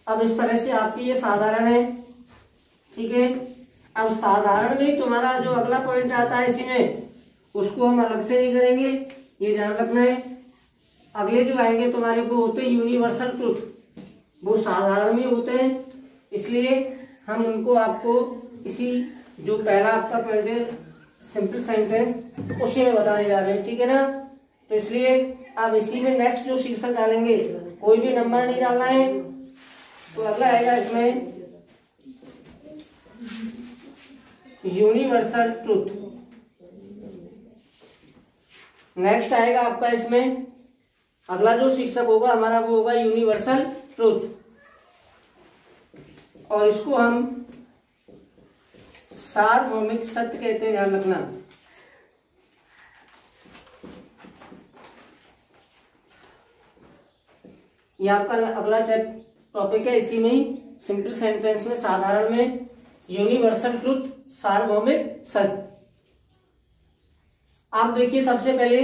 अब इस तरह से आपकी ये साधारण है, ठीक है। अब साधारण में तुम्हारा जो अगला पॉइंट आता है इसी में, उसको हम अलग से नहीं करेंगे, ये ध्यान रखना है। अगले जो आएंगे तुम्हारे को होते हैं यूनिवर्सल ट्रुथ, वो साधारण में होते हैं, इसलिए हम उनको आपको इसी जो पहला आपका पॉइंट है सिंपल सेंटेंस उसी में बताने जा रहे हैं, ठीक है ना। तो इसलिए अब इसी में नेक्स्ट जो शीर्षक डालेंगे, कोई भी नंबर नहीं डालना है। तो अगला आएगा इसमें यूनिवर्सल ट्रुथ। नेक्स्ट आएगा आपका इसमें अगला जो शीर्षक होगा हमारा वो होगा यूनिवर्सल ट्रुथ, और इसको हम सार्वभौमिक सत्य कहते हैं, ध्यान रखना। ये आपका अगला टॉपिक है, इसी में ही सिंपल सेंटेंस में, साधारण में, यूनिवर्सल ट्रुथ, सार्वभौमिक सत्य। आप देखिए सबसे पहले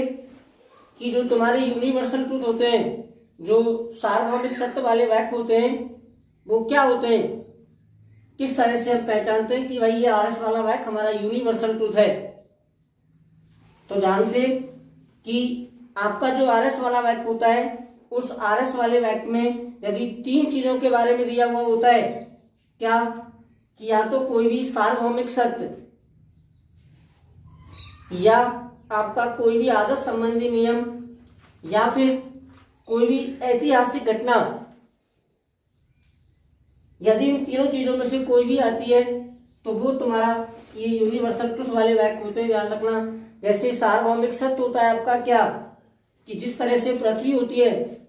कि जो तुम्हारे यूनिवर्सल ट्रुथ होते हैं, जो सार्वभौमिक सत्य वाले वाक्य होते हैं, वो क्या होते हैं, किस तरह से हम पहचानते हैं कि भाई ये आरएस वाला वाक्य हमारा यूनिवर्सल ट्रुथ है। तो ध्यान से कि आपका जो आरएस वाला वाक्य होता है, उस आरएस वाले वाक्य में यदि 3 चीजों के बारे में दिया हुआ होता है, क्या कि या तो कोई भी सार्वभौमिक सत्य, या आपका कोई भी आदर्श संबंधी नियम, या फिर कोई भी ऐतिहासिक घटना, यदि इन तीनों चीजों में से कोई भी आती है तो वो तुम्हारा ये यूनिवर्सल ट्रुथ वाले वाक्य होते हैं, ध्यान रखना। जैसे सार्वभौमिक सत्य होता है आपका क्या, कि जिस तरह से पृथ्वी होती है,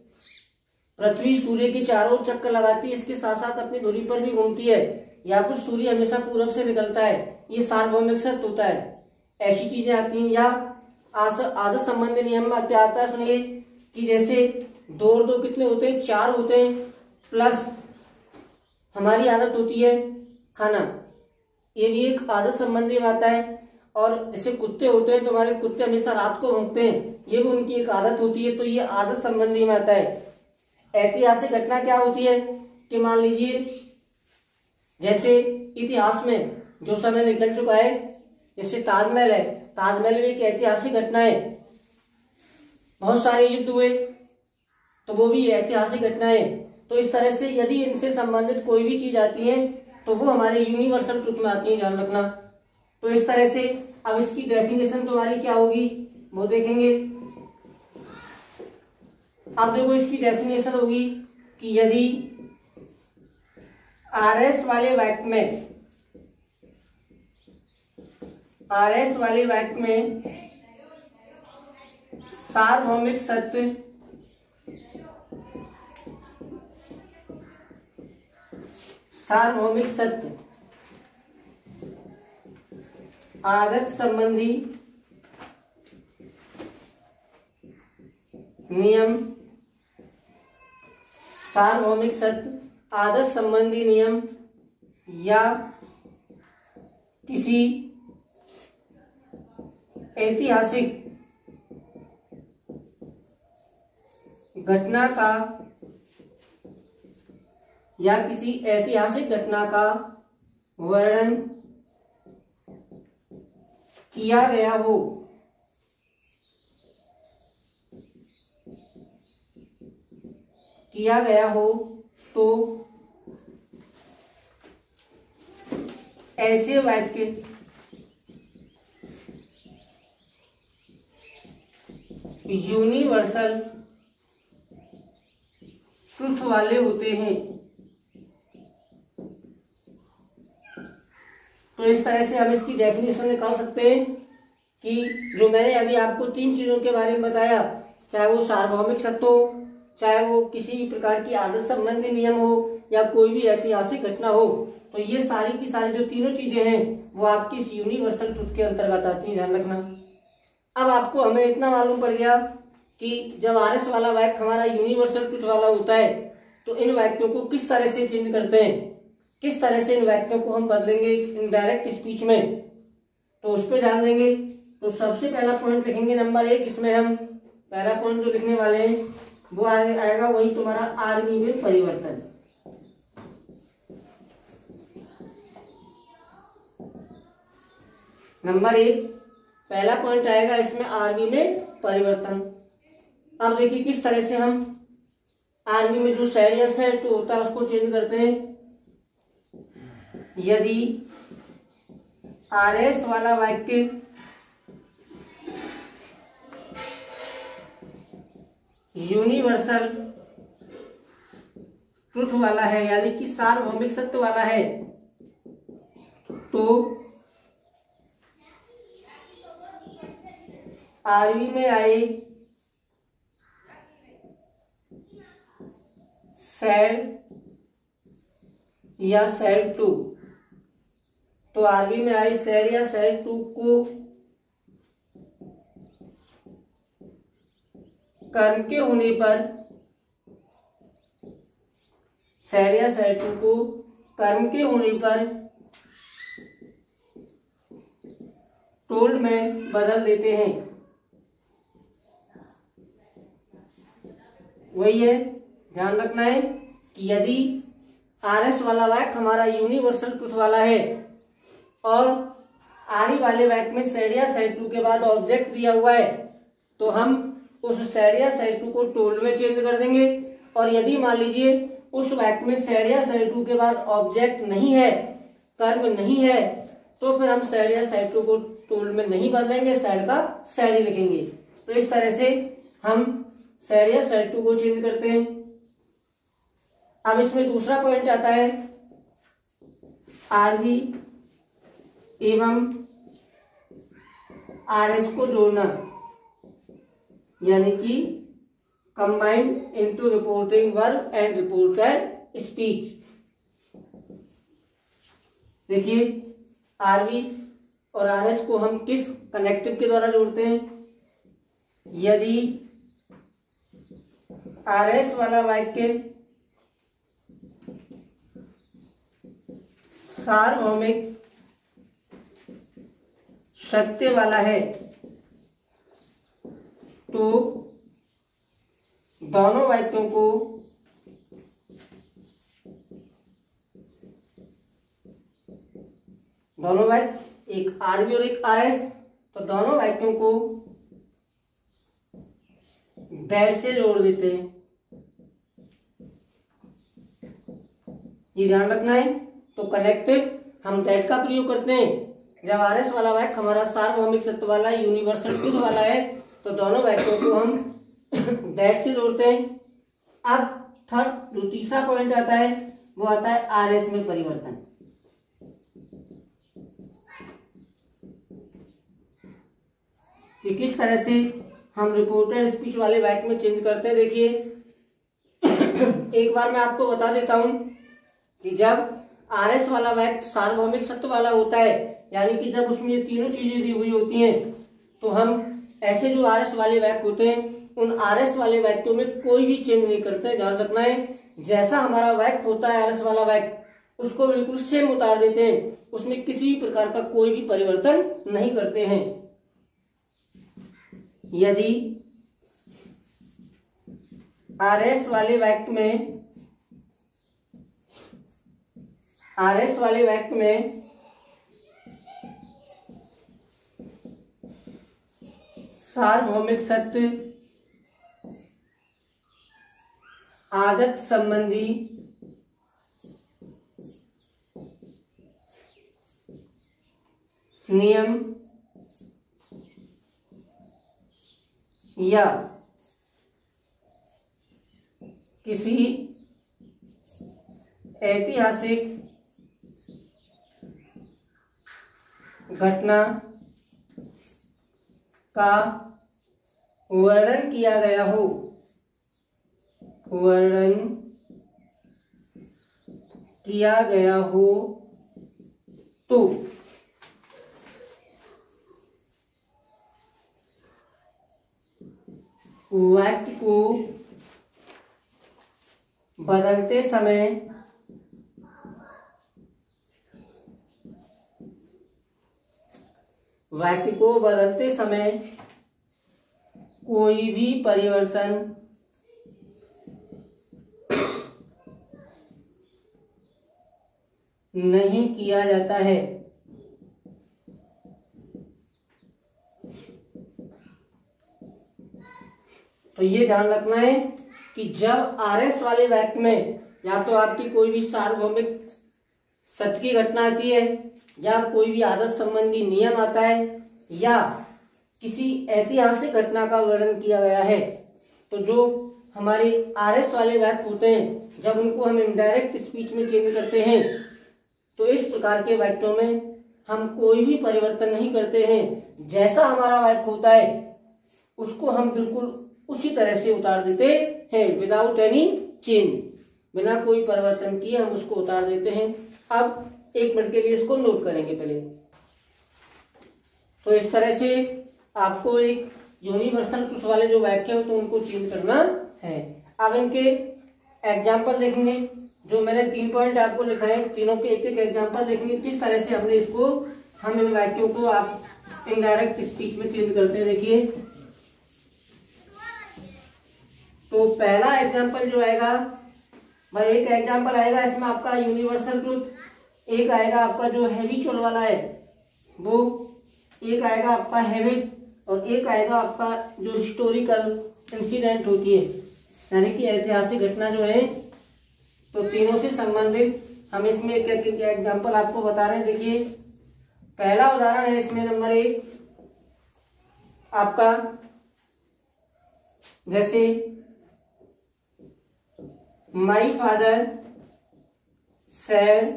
पृथ्वी सूर्य के चारों ओर चक्कर लगाती है, इसके साथ साथ अपनी धुरी पर भी घूमती है, या फिर सूर्य हमेशा पूरब से निकलता है, ये सार्वभौमिक सत्य होता है। ऐसी चीजें आती हैं। या आदर्श संबंधी नियम में क्या आता है सुनिए, कि जैसे 2 और 2 कितने होते हैं, 4 होते हैं, प्लस हमारी आदत होती है खाना, ये भी एक आदत संबंधी में आता है। और जैसे कुत्ते होते हैं, तुम्हारे कुत्ते हमेशा रात को भौंकते हैं, ये भी उनकी एक आदत होती है, तो ये आदत संबंधी में आता है। ऐतिहासिक घटना क्या होती है कि मान लीजिए जैसे इतिहास में जो समय निकल चुका है, जैसे ताजमहल है, ताजमहल में एक ऐतिहासिक घटना है, बहुत सारे युद्ध हुए, तो वो भी ऐतिहासिक घटना है। तो इस तरह से यदि इनसे संबंधित कोई भी चीज आती है तो वो हमारे यूनिवर्सल ट्रुथ में आती है, ध्यान रखना। तो इस तरह से अब इसकी डेफिनेशन तुम्हारी क्या होगी वो देखेंगे। अब देखो इसकी डेफिनेशन होगी कि यदि आरएस वाले वाक्य में सार्वभौमिक सत्य, आदत संबंधी नियम, सार्वभौमिक सत्य, आदत संबंधी नियम, या किसी ऐतिहासिक घटना का, या किसी ऐतिहासिक घटना का वर्णन किया गया हो तो ऐसे वाक्य यूनिवर्सल ट्रुथ वाले होते हैं। तो इस तरह से हम इसकी डेफिनेशन निकाल सकते हैं कि जो मैंने अभी आपको 3 चीजों के बारे में बताया, चाहे वो सार्वभौमिक सत्य हो, चाहे वो किसी भी प्रकार की आदत संबंधी नियम हो, या कोई भी ऐतिहासिक घटना हो, तो ये सारी की सारी जो तीनों चीजें हैं वो आपकी इस यूनिवर्सल ट्रुथ के अंतर्गत आती है, ध्यान रखना। अब आपको हमें इतना मालूम पड़ गया कि जब आरएस वाला वाक्य हमारा यूनिवर्सल ट्रुथ वाला होता है तो इन वाक्यों को किस तरह से चेंज करते हैं, किस तरह से इन वाक्यों को हम बदलेंगे इनडायरेक्ट स्पीच में, तो उस पर ध्यान देंगे। तो सबसे पहला पॉइंट लिखेंगे नंबर 1, इसमें हम पहला पॉइंट जो लिखने वाले हैं वो आएगा वही तुम्हारा आर्मी में परिवर्तन। नंबर 1 पहला पॉइंट आएगा इसमें आरबी में परिवर्तन। अब देखिए किस तरह से हम आरबी में जो सैड या सैड टू होता है उसको चेंज करते हैं। यदि आरएस वाला वाक्य यूनिवर्सल ट्रुथ वाला है यानी कि सार्वभौमिक सत्य वाला है, तो आरबी में आए सैड या सैड टू, तो आरबी में आई सैड या सैड टू को कर्म के होने पर, सैड या सैड टू को कर्म के होने पर टोल्ड में बदल देते हैं। वही है, ध्यान रखना है कि यदि आरएस वाला वाक्य हमारा यूनिवर्सल ट्रुथ वाला है और आरई वाले वाक्य में सैड या सैड टू के बाद ऑब्जेक्ट दिया हुआ है, तो हम उस सैड या सैड टू को टोल्ड में चेंज कर देंगे। और यदि मान लीजिए उस वाक्य में सैड या सैड टू के बाद ऑब्जेक्ट नहीं है, कर्म नहीं है, तो फिर हम सैड या सैड टू को टोल्ड में नहीं बदलेंगे, सैड का सैड ही लिखेंगे। तो इस तरह से हम सैड या सैड टू को चेंज करते हैं। अब इसमें दूसरा पॉइंट आता है आरबी एवं आरएस को जोड़ना, यानी कि combined into reporting verb and reported speech. देखिए आरबी और आरएस को हम किस कनेक्टिव के द्वारा जोड़ते हैं। यदि आरएस वाला वाक्य सार्वभौमिक सत्य वाला है, तो दोनों वाक्यों को दोनों वाक्य एक आरबी और एक आरएस, तो दोनों वाक्यों को दैट से जोड़ देते हैं। ये ध्यान रखना है। तो कनेक्टिव हम दैट का प्रयोग करते हैं जब आरएस वाला वाक्य हमारा सार्वभौमिक सत्य वाला यूनिवर्सल ट्रुथ वाला है, तो दोनों वाक्यों को हम दैट से जोड़ते हैं। अब थर्ड जो तीसरा पॉइंट आता है वो आता है आरएस में परिवर्तन। कि किस तरह से हम रिपोर्टेड स्पीच वाले वाक्य में चेंज करते हैं। देखिए एक बार मैं आपको बता देता हूं कि जब आरएस वाला वाक्य सार्वभौमिक सत्य वाला होता है, यानी कि जब उसमें ये तीनों चीजें दी हुई होती हैं, तो हम ऐसे जो आरएस वाले वाक्य होते हैं उन आरएस वाले वाक्यों में कोई भी चेंज नहीं करते। ध्यान रखना है, जैसा हमारा वाक्य होता है आरएस वाला वाक्य उसको बिल्कुल सेम उतार देते हैं, उसमें किसी भी प्रकार का कोई भी परिवर्तन नहीं करते हैं। यदि आरएस वाले वाक्य में सार्वभौमिक सत्य आदत संबंधी नियम या किसी ऐतिहासिक घटना का वर्णन किया गया हो तो वाक्य को बदलते समय कोई भी परिवर्तन नहीं किया जाता है। तो ये ध्यान रखना है कि जब RS वाले वाक्य में या तो आपकी कोई भी सार्वभौमिक सत्य की घटना आती है, या कोई भी आदर्श संबंधी नियम आता है, या किसी ऐतिहासिक घटना का वर्णन किया गया है, तो जो हमारे RS वाले वाक्य होते हैं जब उनको हम इनडायरेक्ट स्पीच में चेंज करते हैं, तो इस प्रकार के वाक्यों में हम कोई भी परिवर्तन नहीं करते हैं। जैसा हमारा वाक्य होता है उसको हम बिल्कुल उसी तरह से उतार देते हैं, विदाउट एनी चेंज, बिना कोई परिवर्तन किए हम उसको उतार देते हैं। अब 1 मिनट के लिए इसको नोट करेंगे पहले। तो इस तरह से आपको एक यूनिवर्सल ट्रुथ वाले जो वाक्य हो तो उनको चेंज करना है। अब इनके एग्जाम्पल देखेंगे, जो मैंने 3 पॉइंट आपको लिखा है, तीनों के एक एक एग्जाम्पल देखेंगे किस तरह से हमने इसको, हम इन वाक्यों को आप इनडायरेक्ट स्पीच में चेंज करते हैं। देखिए, तो पहला एग्जाम्पल जो आएगा भाई, एक एग्जाम्पल आएगा इसमें आपका यूनिवर्सल ट्रुथ, एक आएगा आपका जो हैबिचुअल वाला है वो, एक आएगा आपका हैबिट, और एक आएगा आपका जो हिस्टोरिकल इंसिडेंट होती है, यानी कि ऐतिहासिक घटना जो है। तो तीनों से संबंधित हम इसमें एक एक एग्जाम्पल आपको बता रहे हैं। देखिए, पहला उदाहरण है इसमें नंबर 1 आपका, जैसे my father said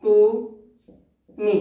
to me,